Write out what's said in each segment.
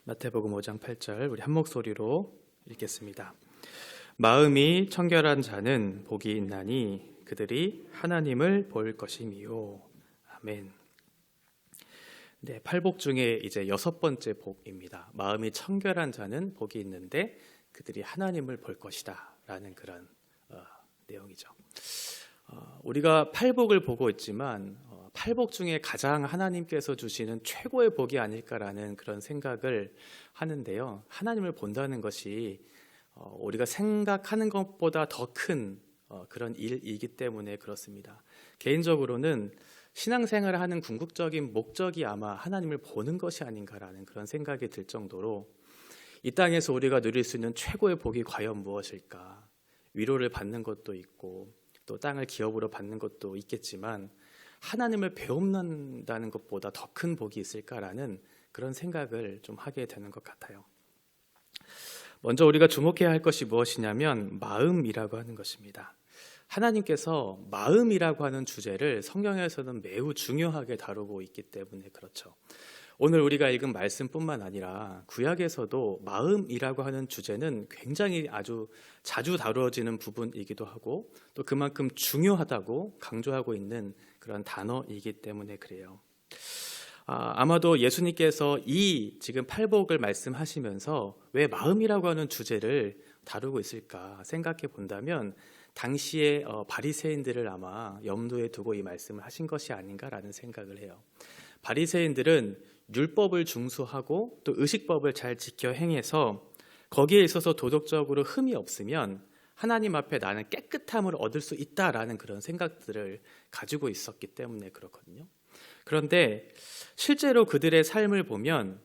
마태복음 5장 8절 우리 한 목소리로 읽겠습니다. 마음이 청결한 자는 복이 있나니 그들이 하나님을 볼 것이미요. 아멘. 네, 팔복 중에 이제 6번째 복입니다. 마음이 청결한 자는 복이 있는데 그들이 하나님을 볼 것이다 라는 그런 내용이죠. 우리가 팔복을 보고 있지만 팔복 중에 가장 하나님께서 주시는 최고의 복이 아닐까라는 그런 생각을 하는데요. 하나님을 본다는 것이 우리가 생각하는 것보다 더 큰 그런 일이기 때문에 그렇습니다. 개인적으로는 신앙생활을 하는 궁극적인 목적이 아마 하나님을 보는 것이 아닌가라는 그런 생각이 들 정도로 이 땅에서 우리가 누릴 수 있는 최고의 복이 과연 무엇일까? 위로를 받는 것도 있고 또 땅을 기업으로 받는 것도 있겠지만 하나님을 배움난다는 것보다 더 큰 복이 있을까라는 그런 생각을 좀 하게 되는 것 같아요. 먼저 우리가 주목해야 할 것이 무엇이냐면 마음이라고 하는 것입니다. 하나님께서 마음이라고 하는 주제를 성경에서는 매우 중요하게 다루고 있기 때문에 그렇죠. 오늘 우리가 읽은 말씀뿐만 아니라 구약에서도 마음이라고 하는 주제는 굉장히 아주 자주 다루어지는 부분이기도 하고 또 그만큼 중요하다고 강조하고 있는 그런 단어이기 때문에 그래요. 아마도 예수님께서 이 지금 팔복을 말씀하시면서 왜 마음이라고 하는 주제를 다루고 있을까 생각해 본다면 당시의 바리새인들을 아마 염두에 두고 이 말씀을 하신 것이 아닌가라는 생각을 해요. 바리새인들은 율법을 중수하고 또 의식법을 잘 지켜 행해서 거기에 있어서 도덕적으로 흠이 없으면 하나님 앞에 나는 깨끗함을 얻을 수 있다라는 그런 생각들을 가지고 있었기 때문에 그렇거든요. 그런데 실제로 그들의 삶을 보면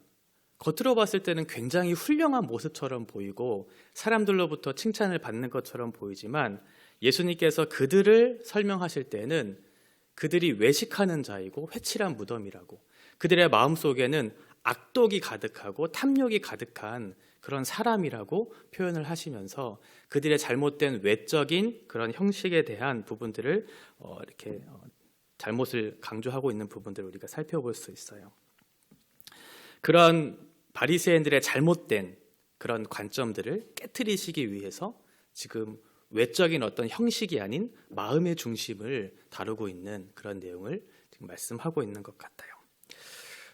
겉으로 봤을 때는 굉장히 훌륭한 모습처럼 보이고 사람들로부터 칭찬을 받는 것처럼 보이지만 예수님께서 그들을 설명하실 때는 그들이 외식하는 자이고 회칠한 무덤이라고, 그들의 마음속에는 악독이 가득하고 탐욕이 가득한 그런 사람이라고 표현을 하시면서 그들의 잘못된 외적인 그런 형식에 대한 부분들을 이렇게 잘못을 강조하고 있는 부분들을 우리가 살펴볼 수 있어요. 그런 바리새인들의 잘못된 그런 관점들을 깨트리시기 위해서 지금 외적인 어떤 형식이 아닌 마음의 중심을 다루고 있는 그런 내용을 지금 말씀하고 있는 것 같아요.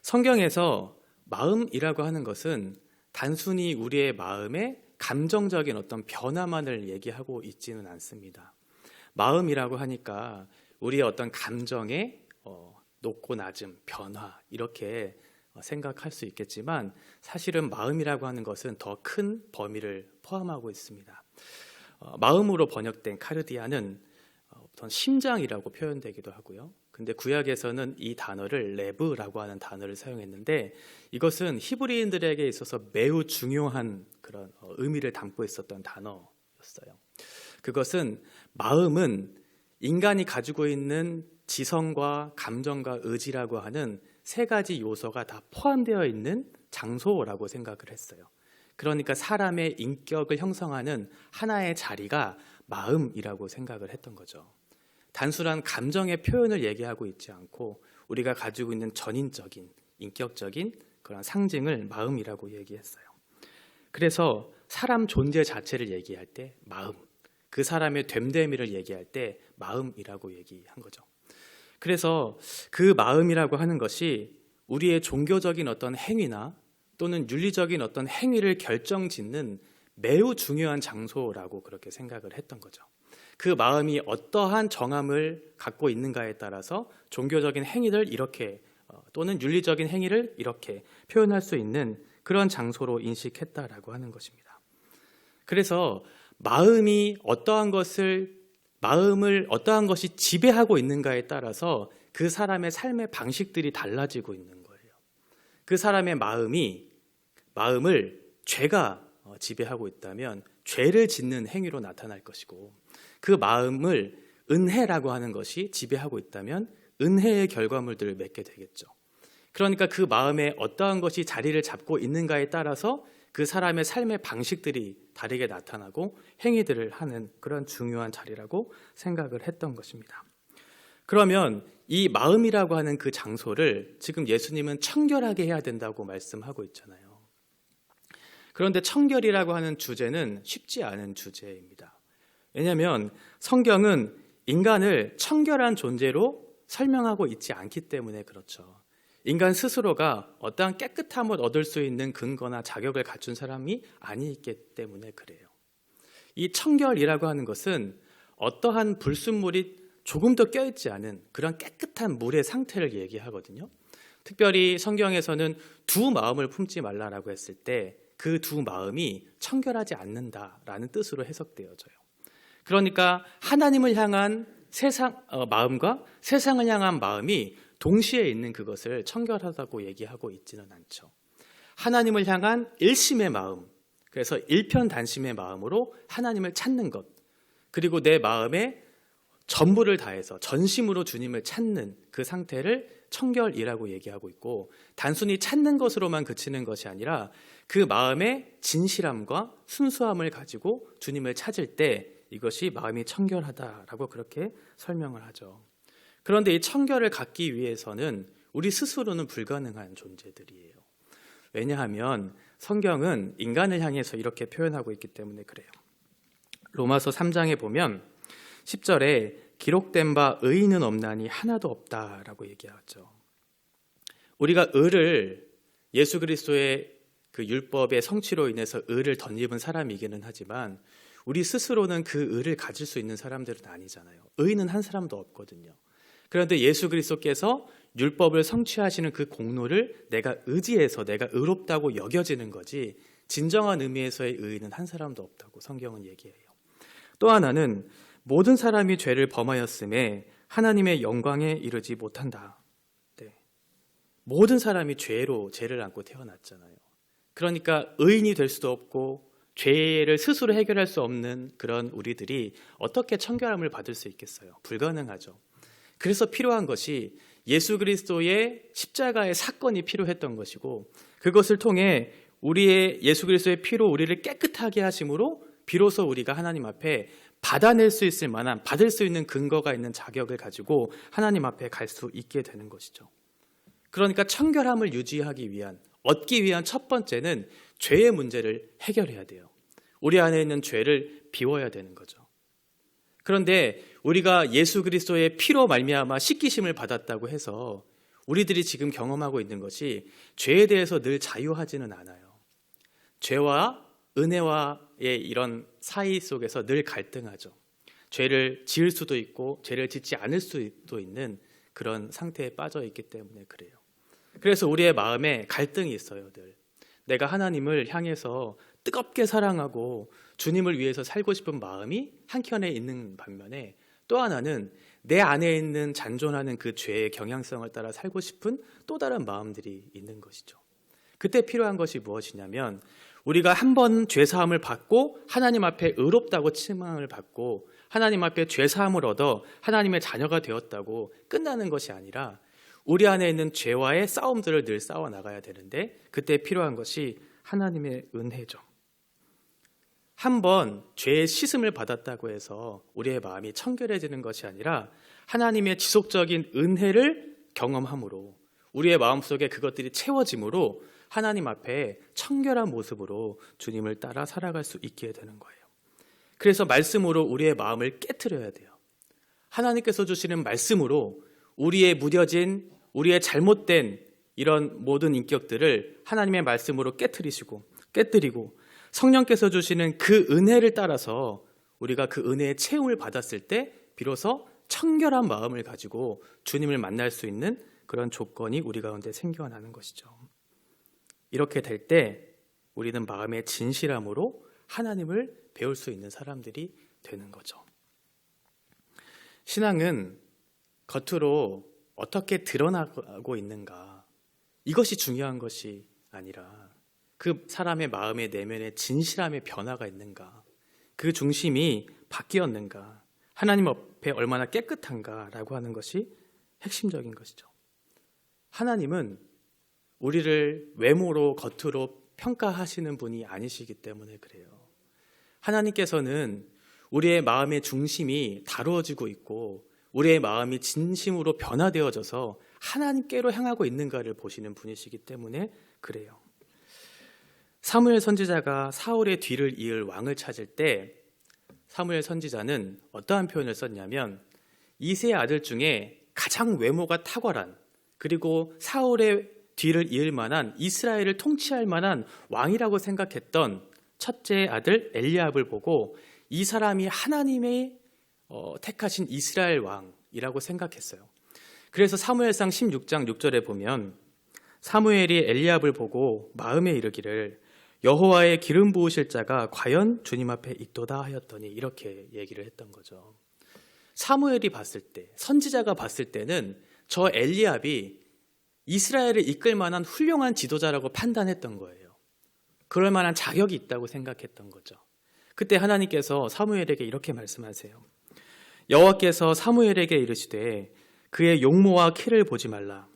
성경에서 마음이라고 하는 것은 단순히 우리의 마음의 감정적인 어떤 변화만을 얘기하고 있지는 않습니다. 마음이라고 하니까 우리의 어떤 감정의 높고 낮음, 변화 이렇게 생각할 수 있겠지만 사실은 마음이라고 하는 것은 더 큰 범위를 포함하고 있습니다. 마음으로 번역된 카르디아는 어떤 심장이라고 표현되기도 하고요. 근데 구약에서는 이 단어를 레브라고 하는 단어를 사용했는데 이것은 히브리인들에게 있어서 매우 중요한 그런 의미를 담고 있었던 단어였어요. 그것은 마음은 인간이 가지고 있는 지성과 감정과 의지라고 하는 세 가지 요소가 다 포함되어 있는 장소라고 생각을 했어요. 그러니까 사람의 인격을 형성하는 하나의 자리가 마음이라고 생각을 했던 거죠. 단순한 감정의 표현을 얘기하고 있지 않고 우리가 가지고 있는 전인적인, 인격적인 그런 상징을 마음이라고 얘기했어요. 그래서 사람 존재 자체를 얘기할 때 마음, 그 사람의 됨됨이를 얘기할 때 마음이라고 얘기한 거죠. 그래서 그 마음이라고 하는 것이 우리의 종교적인 어떤 행위나 또는 윤리적인 어떤 행위를 결정짓는 매우 중요한 장소라고 그렇게 생각을 했던 거죠. 그 마음이 어떠한 정함을 갖고 있는가에 따라서 종교적인 행위를 이렇게 또는 윤리적인 행위를 이렇게 표현할 수 있는 그런 장소로 인식했다라고 하는 것입니다. 그래서 마음을 어떠한 것이 지배하고 있는가에 따라서 그 사람의 삶의 방식들이 달라지고 있는 거예요. 그 사람의 마음을 죄가 지배하고 있다면 죄를 짓는 행위로 나타날 것이고 그 마음을 은혜라고 하는 것이 지배하고 있다면 은혜의 결과물들을 맺게 되겠죠. 그러니까 그 마음에 어떠한 것이 자리를 잡고 있는가에 따라서 그 사람의 삶의 방식들이 다르게 나타나고 행위들을 하는 그런 중요한 자리라고 생각을 했던 것입니다. 그러면 이 마음이라고 하는 그 장소를 지금 예수님은 청결하게 해야 된다고 말씀하고 있잖아요. 그런데 청결이라고 하는 주제는 쉽지 않은 주제입니다. 왜냐하면 성경은 인간을 청결한 존재로 설명하고 있지 않기 때문에 그렇죠. 인간 스스로가 어떠한 깨끗함을 얻을 수 있는 근거나 자격을 갖춘 사람이 아니기 때문에 그래요. 이 청결이라고 하는 것은 어떠한 불순물이 조금 더 껴있지 않은 그런 깨끗한 물의 상태를 얘기하거든요. 특별히 성경에서는 두 마음을 품지 말라라고 했을 때 그 두 마음이 청결하지 않는다라는 뜻으로 해석되어져요. 그러니까 하나님을 향한 마음과 세상을 향한 마음이 동시에 있는 그것을 청결하다고 얘기하고 있지는 않죠. 하나님을 향한 일심의 마음, 그래서 일편단심의 마음으로 하나님을 찾는 것, 그리고 내 마음에 전부를 다해서 전심으로 주님을 찾는 그 상태를 청결이라고 얘기하고 있고, 단순히 찾는 것으로만 그치는 것이 아니라 그 마음의 진실함과 순수함을 가지고 주님을 찾을 때 이것이 마음이 청결하다라고 그렇게 설명을 하죠. 그런데 이 청결을 갖기 위해서는 우리 스스로는 불가능한 존재들이에요. 왜냐하면 성경은 인간을 향해서 이렇게 표현하고 있기 때문에 그래요. 로마서 3장에 보면 10절에 기록된 바 의인은 없나니 하나도 없다라고 얘기하죠. 우리가 의를 예수 그리스도의 그 율법의 성취로 인해서 의를 덧입은 사람이기는 하지만 우리 스스로는 그 의를 가질 수 있는 사람들은 아니잖아요. 의인은 한 사람도 없거든요. 그런데 예수 그리스도께서 율법을 성취하시는 그 공로를 내가 의지해서 내가 의롭다고 여겨지는 거지, 진정한 의미에서의 의인은 한 사람도 없다고 성경은 얘기해요. 또 하나는 모든 사람이 죄를 범하였음에 하나님의 영광에 이르지 못한다. 네. 모든 사람이 죄를 안고 태어났잖아요. 그러니까 의인이 될 수도 없고 죄를 스스로 해결할 수 없는 그런 우리들이 어떻게 청결함을 받을 수 있겠어요? 불가능하죠. 그래서 필요한 것이 예수 그리스도의 십자가의 사건이 필요했던 것이고, 그것을 통해 우리의 예수 그리스도의 피로 우리를 깨끗하게 하심으로 비로소 우리가 하나님 앞에 받아낼 수 있을 만한, 받을 수 있는 근거가 있는 자격을 가지고 하나님 앞에 갈 수 있게 되는 것이죠. 그러니까 청결함을 유지하기 위한, 얻기 위한 첫 번째는 죄의 문제를 해결해야 돼요. 우리 안에 있는 죄를 비워야 되는 거죠. 그런데 우리가 예수 그리스도의 피로 말미암아 씻기심을 받았다고 해서 우리들이 지금 경험하고 있는 것이 죄에 대해서 늘 자유하지는 않아요. 죄와 은혜와의 이런 사이 속에서 늘 갈등하죠. 죄를 지을 수도 있고 죄를 짓지 않을 수도 있는 그런 상태에 빠져 있기 때문에 그래요. 그래서 우리의 마음에 갈등이 있어요. 늘 내가 하나님을 향해서 뜨겁게 사랑하고 주님을 위해서 살고 싶은 마음이 한켠에 있는 반면에, 또 하나는 내 안에 있는 잔존하는 그 죄의 경향성을 따라 살고 싶은 또 다른 마음들이 있는 것이죠. 그때 필요한 것이 무엇이냐면, 우리가 한 번 죄사함을 받고 하나님 앞에 의롭다고 칭함을 받고 하나님 앞에 죄사함을 얻어 하나님의 자녀가 되었다고 끝나는 것이 아니라 우리 안에 있는 죄와의 싸움들을 늘 싸워 나가야 되는데, 그때 필요한 것이 하나님의 은혜죠. 한 번 죄의 씻음을 받았다고 해서 우리의 마음이 청결해지는 것이 아니라 하나님의 지속적인 은혜를 경험함으로 우리의 마음속에 그것들이 채워짐으로 하나님 앞에 청결한 모습으로 주님을 따라 살아갈 수 있게 되는 거예요. 그래서 말씀으로 우리의 마음을 깨트려야 돼요. 하나님께서 주시는 말씀으로 우리의 무뎌진, 우리의 잘못된 이런 모든 인격들을 하나님의 말씀으로 깨뜨리고 성령께서 주시는 그 은혜를 따라서 우리가 그 은혜의 채움을 받았을 때 비로소 청결한 마음을 가지고 주님을 만날 수 있는 그런 조건이 우리 가운데 생겨나는 것이죠. 이렇게 될 때 우리는 마음의 진실함으로 하나님을 배울 수 있는 사람들이 되는 거죠. 신앙은 겉으로 어떻게 드러나고 있는가, 이것이 중요한 것이 아니라 그 사람의 마음의 내면에 진실함의 변화가 있는가, 그 중심이 바뀌었는가, 하나님 앞에 얼마나 깨끗한가라고 하는 것이 핵심적인 것이죠. 하나님은 우리를 외모로 겉으로 평가하시는 분이 아니시기 때문에 그래요. 하나님께서는 우리의 마음의 중심이 다루어지고 있고 우리의 마음이 진심으로 변화되어져서 하나님께로 향하고 있는가를 보시는 분이시기 때문에 그래요. 사무엘 선지자가 사울의 뒤를 이을 왕을 찾을 때 사무엘 선지자는 어떠한 표현을 썼냐면 이새의 아들 중에 가장 외모가 탁월한, 그리고 사울의 뒤를 이을 만한, 이스라엘을 통치할 만한 왕이라고 생각했던 첫째 아들 엘리압을 보고 이 사람이 하나님의 택하신 이스라엘 왕이라고 생각했어요. 그래서 사무엘상 16장 6절에 보면 사무엘이 엘리압을 보고 마음에 이르기를 여호와의 기름 부으실 자가 과연 주님 앞에 있도다 하였더니, 이렇게 얘기를 했던 거죠. 사무엘이 봤을 때, 선지자가 봤을 때는 저 엘리압이 이스라엘을 이끌 만한 훌륭한 지도자라고 판단했던 거예요. 그럴 만한 자격이 있다고 생각했던 거죠. 그때 하나님께서 사무엘에게 이렇게 말씀하세요. 여호와께서 사무엘에게 이르시되 그의 용모와 키를 보지 말라.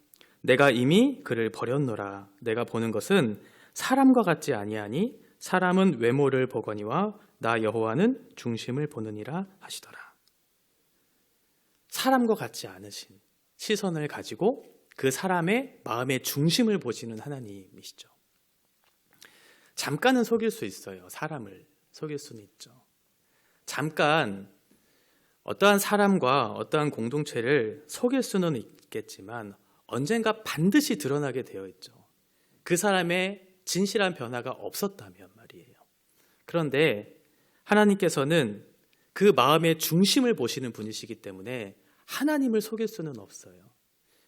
내가 이미 그를 버렸노라. 내가 보는 것은 사람과 같지 아니하니 사람은 외모를 보거니와 나 여호와는 중심을 보느니라 하시더라. 사람과 같지 않으신 시선을 가지고 그 사람의 마음의 중심을 보시는 하나님이시죠. 잠깐은 속일 수 있어요. 사람을 속일 수는 있죠. 잠깐 어떠한 사람과 어떠한 공동체를 속일 수는 있겠지만 언젠가 반드시 드러나게 되어 있죠. 그 사람의 진실한 변화가 없었다면 말이에요. 그런데 하나님께서는 그 마음의 중심을 보시는 분이시기 때문에 하나님을 속일 수는 없어요.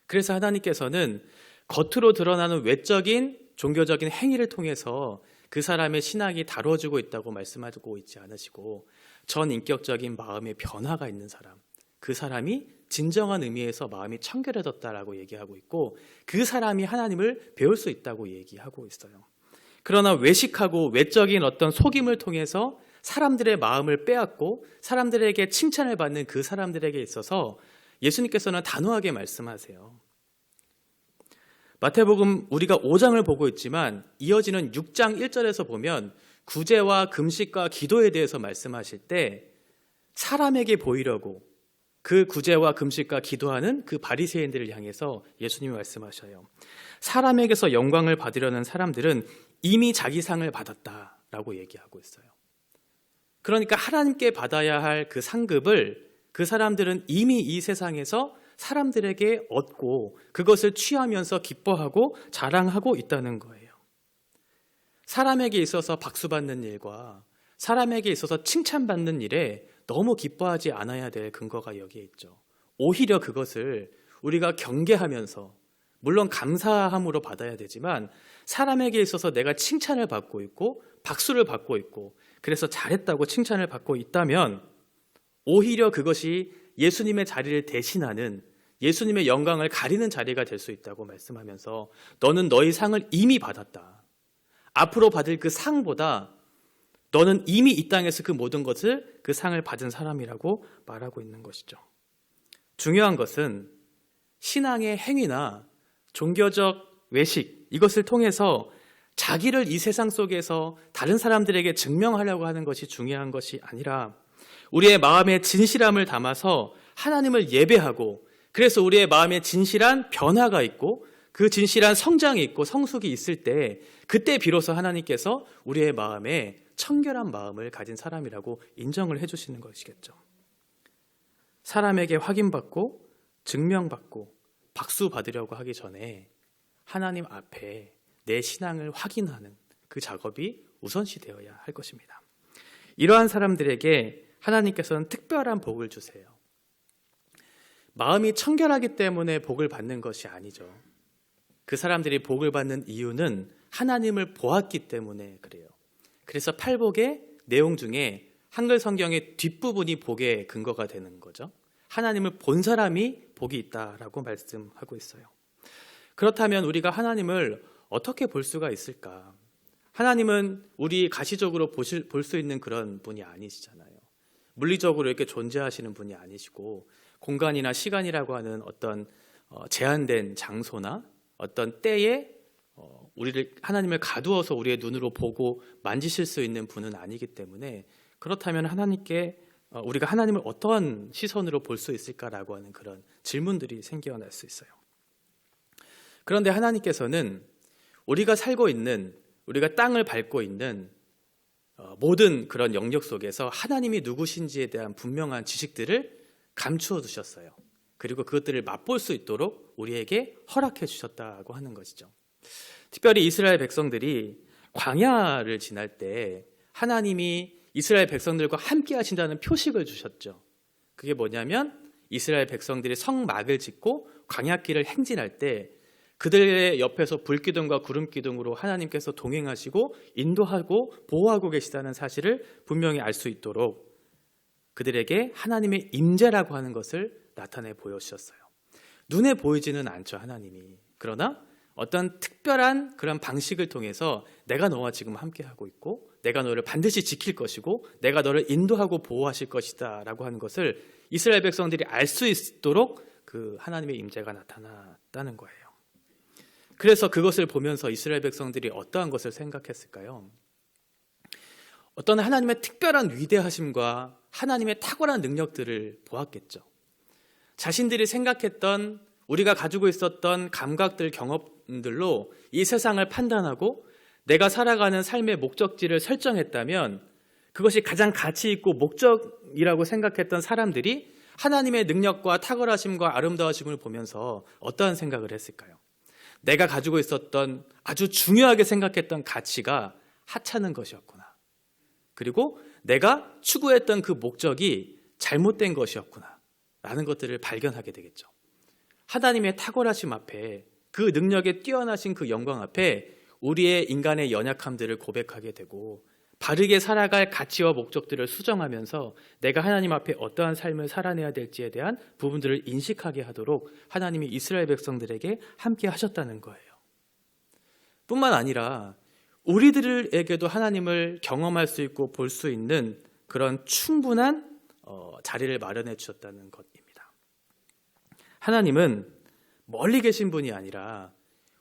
그래서 하나님께서는 겉으로 드러나는 외적인 종교적인 행위를 통해서 그 사람의 신앙이 다뤄지고 있다고 말씀하고 있지 않으시고 전인격적인 마음의 변화가 있는 사람, 그 사람이 진정한 의미에서 마음이 청결해졌다라고 얘기하고 있고 그 사람이 하나님을 배울 수 있다고 얘기하고 있어요. 그러나 외식하고 외적인 어떤 속임을 통해서 사람들의 마음을 빼앗고 사람들에게 칭찬을 받는 그 사람들에게 있어서 예수님께서는 단호하게 말씀하세요. 마태복음 우리가 5장을 보고 있지만 이어지는 6장 1절에서 보면 구제와 금식과 기도에 대해서 말씀하실 때 사람에게 보이려고 그 구제와 금식과 기도하는 그 바리새인들을 향해서 예수님이 말씀하셔요. 사람에게서 영광을 받으려는 사람들은 이미 자기 상을 받았다라고 얘기하고 있어요. 그러니까 하나님께 받아야 할 그 상급을 그 사람들은 이미 이 세상에서 사람들에게 얻고 그것을 취하면서 기뻐하고 자랑하고 있다는 거예요. 사람에게 있어서 박수받는 일과 사람에게 있어서 칭찬받는 일에 너무 기뻐하지 않아야 될 근거가 여기에 있죠. 오히려 그것을 우리가 경계하면서 물론 감사함으로 받아야 되지만 사람에게 있어서 내가 칭찬을 받고 있고 박수를 받고 있고 그래서 잘했다고 칭찬을 받고 있다면 오히려 그것이 예수님의 자리를 대신하는 예수님의 영광을 가리는 자리가 될 수 있다고 말씀하면서 너는 너의 상을 이미 받았다. 앞으로 받을 그 상보다 너는 이미 이 땅에서 그 모든 것을 그 상을 받은 사람이라고 말하고 있는 것이죠. 중요한 것은 신앙의 행위나 종교적 외식 이것을 통해서 자기를 이 세상 속에서 다른 사람들에게 증명하려고 하는 것이 중요한 것이 아니라 우리의 마음의 진실함을 담아서 하나님을 예배하고 그래서 우리의 마음에 진실한 변화가 있고 그 진실한 성장이 있고 성숙이 있을 때 그때 비로소 하나님께서 우리의 마음에 청결한 마음을 가진 사람이라고 인정을 해주시는 것이겠죠. 사람에게 확인받고 증명받고 박수 받으려고 하기 전에 하나님 앞에 내 신앙을 확인하는 그 작업이 우선시 되어야 할 것입니다. 이러한 사람들에게 하나님께서는 특별한 복을 주세요. 마음이 청결하기 때문에 복을 받는 것이 아니죠. 그 사람들이 복을 받는 이유는 하나님을 보았기 때문에 그래요. 그래서 팔복의 내용 중에 한글 성경의 뒷부분이 복의 근거가 되는 거죠. 하나님을 본 사람이 복이 있다라고 말씀하고 있어요. 그렇다면 우리가 하나님을 어떻게 볼 수가 있을까? 하나님은 우리 가시적으로 볼 수 있는 그런 분이 아니시잖아요. 물리적으로 이렇게 존재하시는 분이 아니시고 공간이나 시간이라고 하는 어떤 제한된 장소나 어떤 때에 우리를 하나님을 가두어서 우리의 눈으로 보고 만지실 수 있는 분은 아니기 때문에 그렇다면 하나님께 우리가 하나님을 어떠한 시선으로 볼 수 있을까라고 하는 그런 질문들이 생겨날 수 있어요. 그런데 하나님께서는 우리가 살고 있는 우리가 땅을 밟고 있는 모든 그런 영역 속에서 하나님이 누구신지에 대한 분명한 지식들을 감추어 두셨어요. 그리고 그것들을 맛볼 수 있도록 우리에게 허락해 주셨다고 하는 것이죠. 특별히 이스라엘 백성들이 광야를 지날 때 하나님이 이스라엘 백성들과 함께 하신다는 표식을 주셨죠. 그게 뭐냐면 이스라엘 백성들이 성막을 짓고 광야길을 행진할 때 그들의 옆에서 불기둥과 구름기둥으로 하나님께서 동행하시고 인도하고 보호하고 계시다는 사실을 분명히 알 수 있도록 그들에게 하나님의 임재라고 하는 것을 나타내 보여주셨어요. 눈에 보이지는 않죠, 하나님이. 그러나 어떤 특별한 그런 방식을 통해서 내가 너와 지금 함께하고 있고 내가 너를 반드시 지킬 것이고 내가 너를 인도하고 보호하실 것이다 라고 하는 것을 이스라엘 백성들이 알 수 있도록 그 하나님의 임재가 나타났다는 거예요. 그래서 그것을 보면서 이스라엘 백성들이 어떠한 것을 생각했을까요? 어떤 하나님의 특별한 위대하심과 하나님의 탁월한 능력들을 보았겠죠. 자신들이 생각했던 우리가 가지고 있었던 감각들, 경험들로 이 세상을 판단하고 내가 살아가는 삶의 목적지를 설정했다면 그것이 가장 가치 있고 목적이라고 생각했던 사람들이 하나님의 능력과 탁월하심과 아름다우심을 보면서 어떠한 생각을 했을까요? 내가 가지고 있었던 아주 중요하게 생각했던 가치가 하찮은 것이었구나. 그리고 내가 추구했던 그 목적이 잘못된 것이었구나 라는 것들을 발견하게 되겠죠. 하나님의 탁월하심 앞에 그 능력에 뛰어나신 그 영광 앞에 우리의 인간의 연약함들을 고백하게 되고 바르게 살아갈 가치와 목적들을 수정하면서 내가 하나님 앞에 어떠한 삶을 살아내야 될지에 대한 부분들을 인식하게 하도록 하나님이 이스라엘 백성들에게 함께 하셨다는 거예요. 뿐만 아니라 우리들에게도 하나님을 경험할 수 있고 볼 수 있는 그런 충분한 자리를 마련해 주셨다는 것입니다. 하나님은 멀리 계신 분이 아니라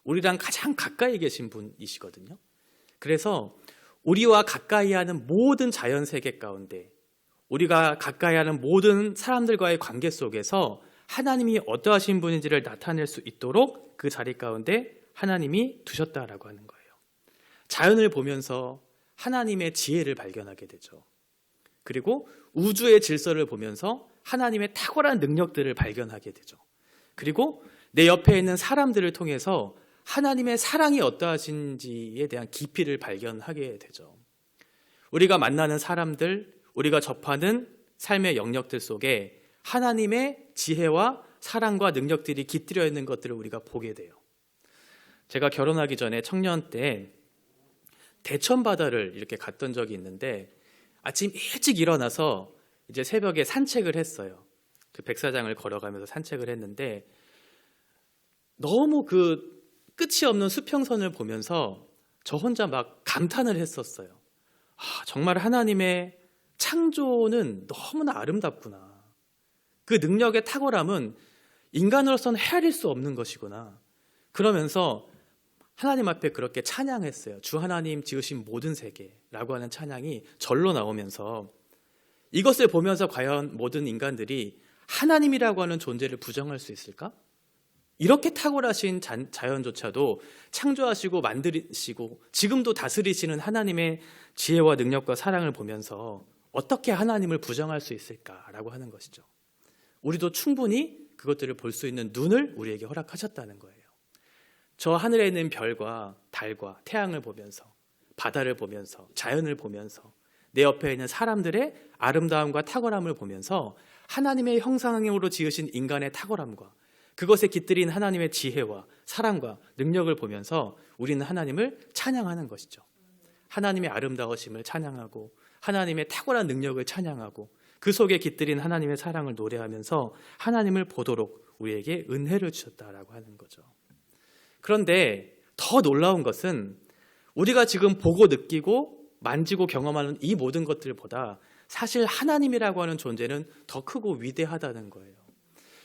우리랑 가장 가까이 계신 분이시거든요. 그래서 우리와 가까이 하는 모든 자연 세계 가운데 우리가 가까이 하는 모든 사람들과의 관계 속에서 하나님이 어떠하신 분인지를 나타낼 수 있도록 그 자리 가운데 하나님이 두셨다라고 하는 거예요. 자연을 보면서 하나님의 지혜를 발견하게 되죠. 그리고 우주의 질서를 보면서 하나님의 탁월한 능력들을 발견하게 되죠. 그리고 내 옆에 있는 사람들을 통해서 하나님의 사랑이 어떠하신지에 대한 깊이를 발견하게 되죠. 우리가 만나는 사람들, 우리가 접하는 삶의 영역들 속에 하나님의 지혜와 사랑과 능력들이 깃들여 있는 것들을 우리가 보게 돼요. 제가 결혼하기 전에 청년 때 대천 바다를 이렇게 갔던 적이 있는데 아침 일찍 일어나서 이제 새벽에 산책을 했어요. 그 백사장을 걸어가면서 산책을 했는데 너무 그 끝이 없는 수평선을 보면서 저 혼자 막 감탄을 했었어요. 정말 하나님의 창조는 너무나 아름답구나. 그 능력의 탁월함은 인간으로서는 헤아릴 수 없는 것이구나. 그러면서 하나님 앞에 그렇게 찬양했어요. 주 하나님 지으신 모든 세계라고 하는 찬양이 절로 나오면서 이것을 보면서 과연 모든 인간들이 하나님이라고 하는 존재를 부정할 수 있을까? 이렇게 탁월하신 자연조차도 창조하시고 만드시고 지금도 다스리시는 하나님의 지혜와 능력과 사랑을 보면서 어떻게 하나님을 부정할 수 있을까라고 하는 것이죠. 우리도 충분히 그것들을 볼 수 있는 눈을 우리에게 허락하셨다는 거예요. 저 하늘에 있는 별과 달과 태양을 보면서 바다를 보면서 자연을 보면서 내 옆에 있는 사람들의 아름다움과 탁월함을 보면서 하나님의 형상으로 지으신 인간의 탁월함과 그것에 깃들인 하나님의 지혜와 사랑과 능력을 보면서 우리는 하나님을 찬양하는 것이죠. 하나님의 아름다우심을 찬양하고 하나님의 탁월한 능력을 찬양하고 그 속에 깃들인 하나님의 사랑을 노래하면서 하나님을 보도록 우리에게 은혜를 주셨다라고 하는 거죠. 그런데 더 놀라운 것은 우리가 지금 보고 느끼고 만지고 경험하는 이 모든 것들보다 사실 하나님이라고 하는 존재는 더 크고 위대하다는 거예요.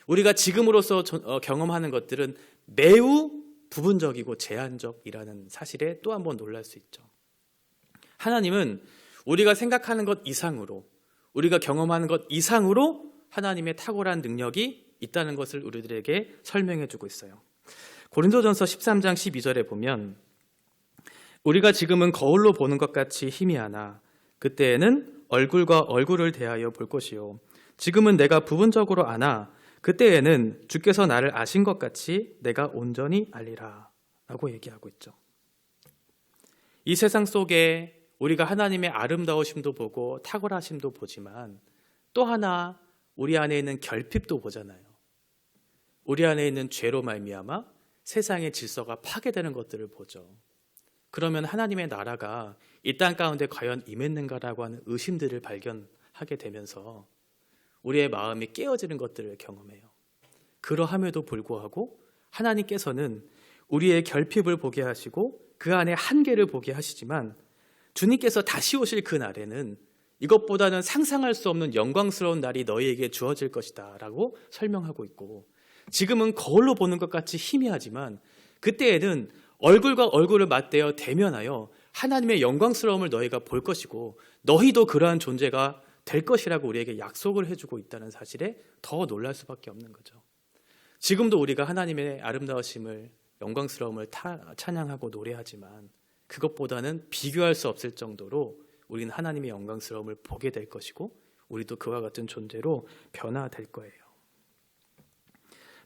우리가 지금으로서 경험하는 것들은 매우 부분적이고 제한적이라는 사실에 또 한 번 놀랄 수 있죠. 하나님은 우리가 생각하는 것 이상으로 우리가 경험하는 것 이상으로 하나님의 탁월한 능력이 있다는 것을 우리들에게 설명해 주고 있어요. 고린도전서 13장 12절에 보면 우리가 지금은 거울로 보는 것 같이 희미하나 그때에는 얼굴과 얼굴을 대하여 볼 것이요. 지금은 내가 부분적으로 아나 그때에는 주께서 나를 아신 것 같이 내가 온전히 알리라 라고 얘기하고 있죠. 이 세상 속에 우리가 하나님의 아름다우심도 보고 탁월하심도 보지만 또 하나 우리 안에 있는 결핍도 보잖아요. 우리 안에 있는 죄로 말미암아 세상의 질서가 파괴되는 것들을 보죠. 그러면 하나님의 나라가 이 땅 가운데 과연 임했는가라고 하는 의심들을 발견하게 되면서 우리의 마음이 깨어지는 것들을 경험해요. 그러함에도 불구하고 하나님께서는 우리의 결핍을 보게 하시고 그 안에 한계를 보게 하시지만 주님께서 다시 오실 그 날에는 이것보다는 상상할 수 없는 영광스러운 날이 너희에게 주어질 것이다 라고 설명하고 있고, 지금은 거울로 보는 것 같이 희미하지만 그때에는 얼굴과 얼굴을 맞대어 대면하여 하나님의 영광스러움을 너희가 볼 것이고 너희도 그러한 존재가 될 것이라고 우리에게 약속을 해주고 있다는 사실에 더 놀랄 수밖에 없는 거죠. 지금도 우리가 하나님의 아름다우심을, 영광스러움을 찬양하고 노래하지만 그것보다는 비교할 수 없을 정도로 우리는 하나님의 영광스러움을 보게 될 것이고 우리도 그와 같은 존재로 변화될 거예요.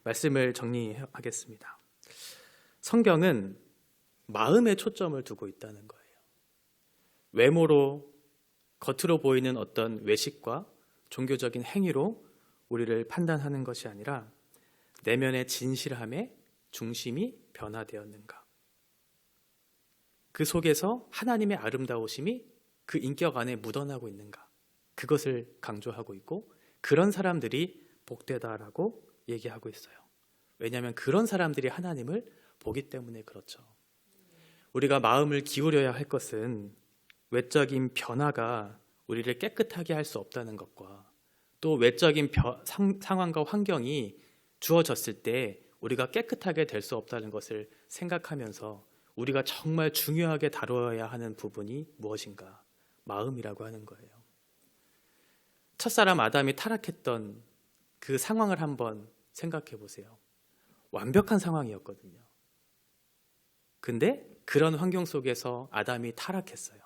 말씀을 정리하겠습니다. 성경은 마음에 초점을 두고 있다는 거예요. 외모로, 겉으로 보이는 어떤 외식과 종교적인 행위로 우리를 판단하는 것이 아니라 내면의 진실함에 중심이 변화되었는가, 그 속에서 하나님의 아름다우심이 그 인격 안에 묻어나고 있는가, 그것을 강조하고 있고 그런 사람들이 복되다라고 얘기하고 있어요. 왜냐하면 그런 사람들이 하나님을 보기 때문에 그렇죠. 우리가 마음을 기울여야 할 것은 외적인 변화가 우리를 깨끗하게 할 수 없다는 것과 또 외적인 상황과 환경이 주어졌을 때 우리가 깨끗하게 될 수 없다는 것을 생각하면서 우리가 정말 중요하게 다뤄야 하는 부분이 무엇인가? 마음이라고 하는 거예요. 첫사람 아담이 타락했던 그 상황을 한번 생각해 보세요. 완벽한 상황이었거든요. 근데 그런 환경 속에서 아담이 타락했어요.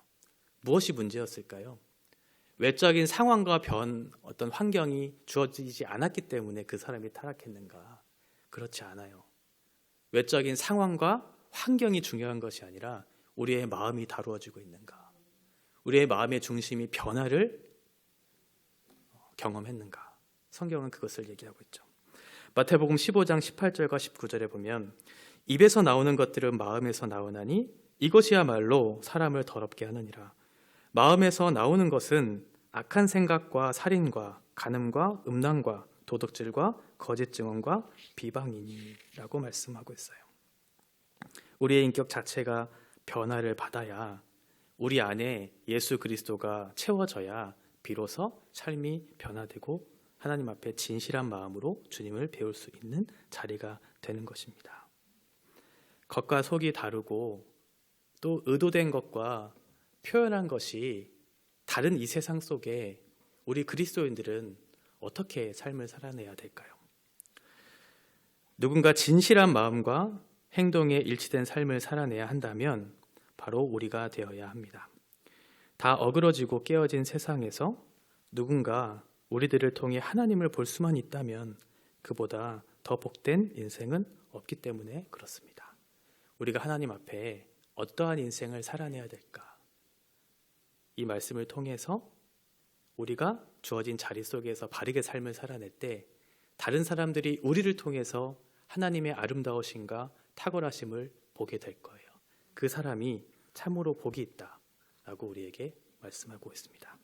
무엇이 문제였을까요? 외적인 상황과 어떤 환경이 주어지지 않았기 때문에 그 사람이 타락했는가? 그렇지 않아요. 외적인 상황과 환경이 중요한 것이 아니라 우리의 마음이 다루어지고 있는가? 우리의 마음의 중심이 변화를 경험했는가? 성경은 그것을 얘기하고 있죠. 마태복음 15장 18절과 19절에 보면 입에서 나오는 것들은 마음에서 나오나니 이것이야말로 사람을 더럽게 하느니라. 마음에서 나오는 것은 악한 생각과 살인과 간음과 음란과 도둑질과 거짓 증언과 비방이니라고 말씀하고 있어요. 우리의 인격 자체가 변화를 받아야, 우리 안에 예수 그리스도가 채워져야 비로소 삶이 변화되고 하나님 앞에 진실한 마음으로 주님을 배울 수 있는 자리가 되는 것입니다. 겉과 속이 다르고 또 의도된 것과 표현한 것이 다른 이 세상 속에 우리 그리스도인들은 어떻게 삶을 살아내야 될까요? 누군가 진실한 마음과 행동에 일치된 삶을 살아내야 한다면 바로 우리가 되어야 합니다. 다 어그러지고 깨어진 세상에서 누군가 우리들을 통해 하나님을 볼 수만 있다면 그보다 더 복된 인생은 없기 때문에 그렇습니다. 우리가 하나님 앞에 어떠한 인생을 살아내야 될까? 이 말씀을 통해서 우리가 주어진 자리 속에서 바르게 삶을 살아낼 때 다른 사람들이 우리를 통해서 하나님의 아름다우심과 탁월하심을 보게 될 거예요. 그 사람이 참으로 복이 있다라고 우리에게 말씀하고 있습니다.